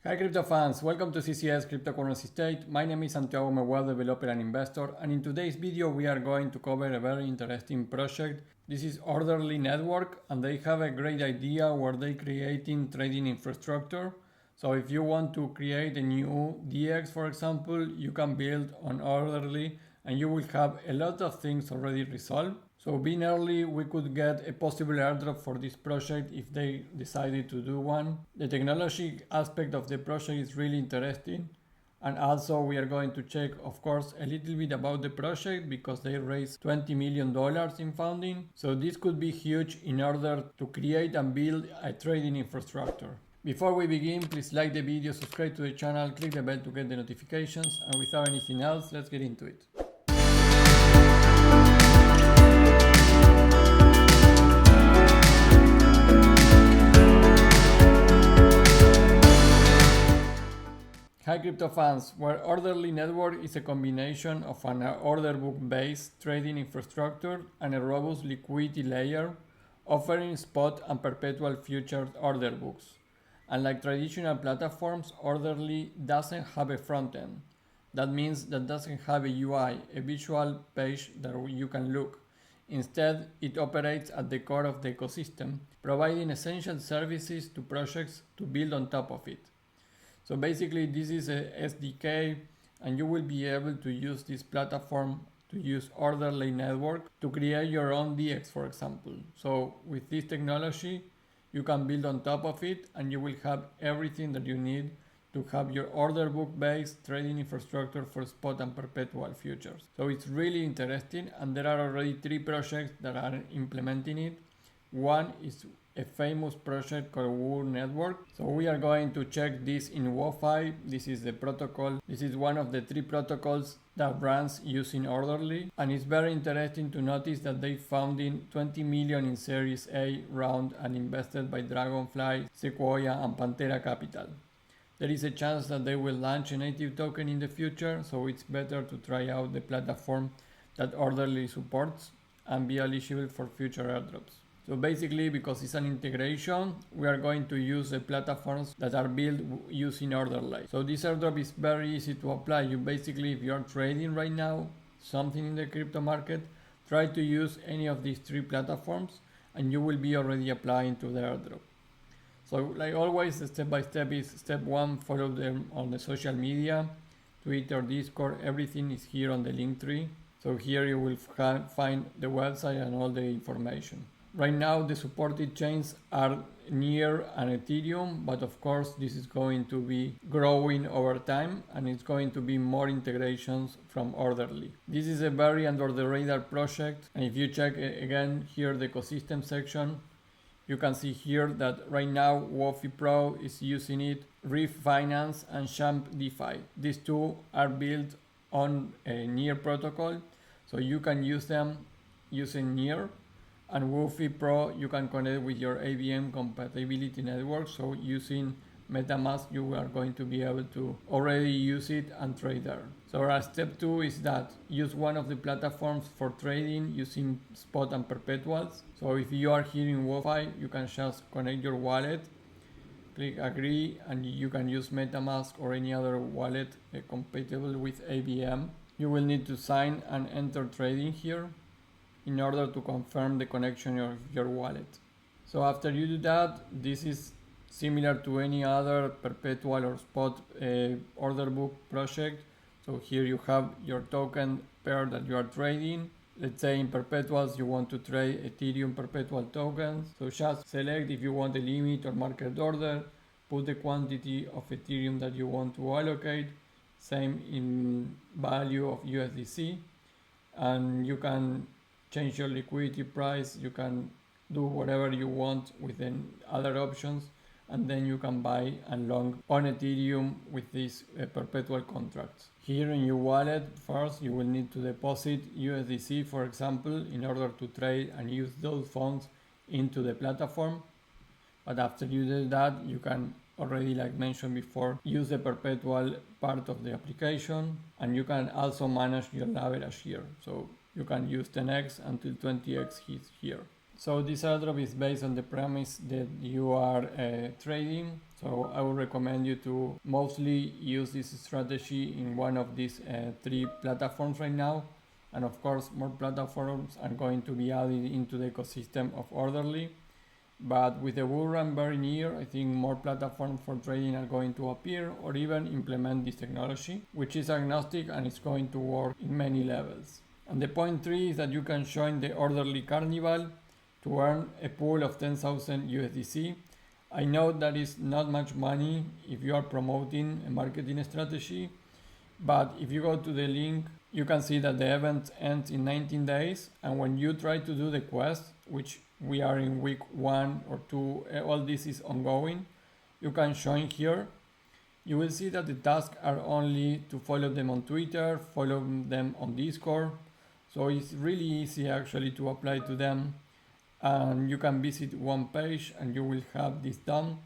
Hi crypto fans, welcome to CCS Cryptocurrency State. My name is Santiago, I'm a web developer and investor, and in today's video we are going to cover a very interesting project. This is Orderly Network, and they have a great idea where they creating trading infrastructure. So if you want to create a new DX, for example, you can build on Orderly and you will have a lot of things already resolved. So being early, we could get a possible airdrop for this project if they decided to do one. The technology aspect of the project is really interesting. And also we are going to check, of course, a little bit about the project because they raised $20 million in funding. So this could be huge in order to create and build a trading infrastructure. Before we begin, please like the video, subscribe to the channel, click the bell to get the notifications, and without anything else, let's get into it. Hi crypto fans, where Orderly Network is a combination of an order book based trading infrastructure and a robust liquidity layer offering spot and perpetual futures order books. Unlike traditional platforms, Orderly doesn't have a front end. That means that doesn't have a UI, a visual page that you can look. Instead, it operates at the core of the ecosystem, providing essential services to projects to build on top of it. So basically this is a SDK, and you will be able to use this platform to use Orderly Network to create your own DX, for example. So with this technology, you can build on top of it and you will have everything that you need to have your order book based trading infrastructure for spot and perpetual futures. So it's really interesting, and there are already 3 projects that are implementing it. One is a famous project called WooFi network. So we are going to check this in WooFi. This is the protocol. This is one of the 3 protocols that runs using Orderly, and it's very interesting to notice that they founded 20 million in Series A round and invested by Dragonfly, Sequoia and Pantera Capital. There is a chance that they will launch a native token in the future, so it's better to try out the platform that Orderly supports and be eligible for future airdrops. So basically, because it's an integration, we are going to use the platforms that are built using Orderly. So this airdrop is very easy to apply. You basically, if you are trading right now something in the crypto market, try to use any of these 3 platforms and you will be already applying to the airdrop. So like always, the step by step is step 1, follow them on the social media, Twitter, Discord, everything is here on the link tree. So here you will find the website and all the information. Right now the supported chains are Nedd and Ethereum, but of course this is going to be growing over time and it's going to be more integrations from Orderly. This is a very under the radar project, and if you check again here the ecosystem section, you can see here that right now WooFi Pro is using it, Reef Finance and Champ DeFi. These 2 are built on a Nedd protocol, so you can use them using Nedd. And WooFi Pro, you can connect with your AVM compatibility network. So using MetaMask, you are going to be able to already use it and trade there. So our step 2 is that use one of the platforms for trading using spot and perpetuals. So if you are here in WooFi, you can just connect your wallet, click agree, and you can use MetaMask or any other wallet compatible with AVM. You will need to sign and enter trading here in order to confirm the connection of your wallet. So after you do that, this is similar to any other perpetual or spot order book project. So here you have your token pair that you are trading. Let's say in perpetuals you want to trade Ethereum perpetual tokens. So just select if you want a limit or market order, put the quantity of Ethereum that you want to allocate, same in value of USDC, and you can change your liquidity price, you can do whatever you want within other options, and then you can buy and long on Ethereum with these perpetual contracts. Here in your wallet, first you will need to deposit USDC, for example, in order to trade and use those funds into the platform. But after you do that, you can already, like mentioned before, use the perpetual part of the application, and you can also manage your leverage here. So you can use 10x until 20x here. So this airdrop is based on the premise that you are trading. So I would recommend you to mostly use this strategy in one of these 3 platforms right now. And of course, more platforms are going to be added into the ecosystem of Orderly. But with the bull run very near, I think more platforms for trading are going to appear or even implement this technology, which is agnostic and it's going to work in many levels. And the point 3 is that you can join the Orderly Carnival to earn a pool of 10,000 USDC. I know that is not much money if you are promoting a marketing strategy, but if you go to the link, you can see that the event ends in 19 days. And when you try to do the quest, which we are in week 1 or 2, all this is ongoing, you can join here. You will see that the tasks are only to follow them on Twitter, follow them on Discord. So it's really easy actually to apply to them. And you can visit one page and you will have this done.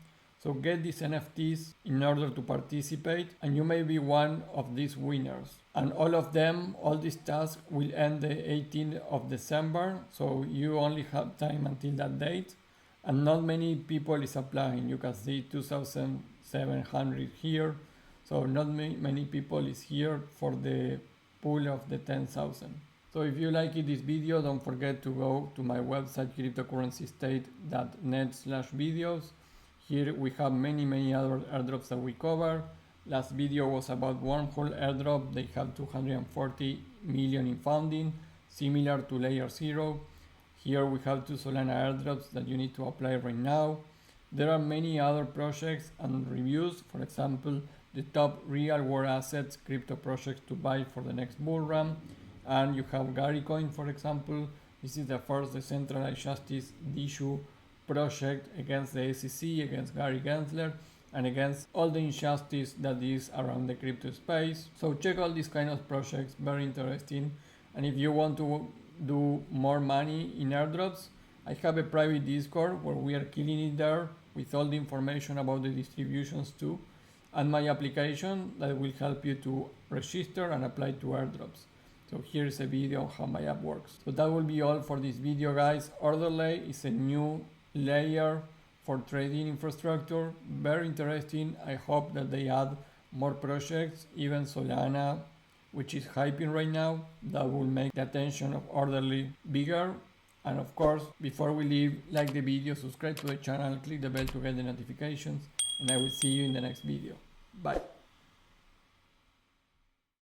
So get these NFTs in order to participate, and you may be one of these winners. And all these tasks will end the 18th of December. So you only have time until that date. And not many people is applying. You can see 2,700 here. So not many people is here for the pool of the 10,000. So if you like this video, don't forget to go to my website cryptocurrencystate.net/videos. Here we have many other airdrops that we cover. Last video was about Wormhole airdrop. They have 240 million in funding, similar to Layer 0. Here we have 2 Solana airdrops that you need to apply right now. There are many other projects and reviews. For example, the top real world assets crypto projects to buy for the next bull run. And you have Garycoin, for example. This is the first decentralized justice issue project against the SEC, against Gary Gensler, and against all the injustice that is around the crypto space. So check all these kind of projects, very interesting. And if you want to do more money in airdrops, I have a private Discord where we are killing it there with all the information about the distributions too, and my application that will help you to register and apply to airdrops. So here's a video on how my app works. So that will be all for this video, guys. Orderly is a new layer for trading infrastructure. Very interesting. I hope that they add more projects, even Solana, which is hyping right now. That will make the attention of Orderly bigger. And of course, before we leave, like the video, subscribe to the channel, click the bell to get the notifications, and I will see you in the next video. Bye.